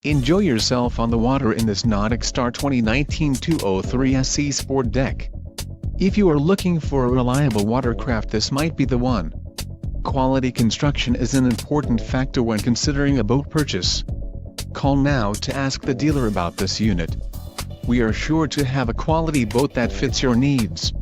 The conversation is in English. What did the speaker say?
Enjoy yourself on the water in this NauticStar 2019 203SC Sport Deck. If you are looking for a reliable watercraft, this might be the one. Quality construction is an important factor when considering a boat purchase. Call now to ask the dealer about this unit. We are sure to have a quality boat that fits your needs.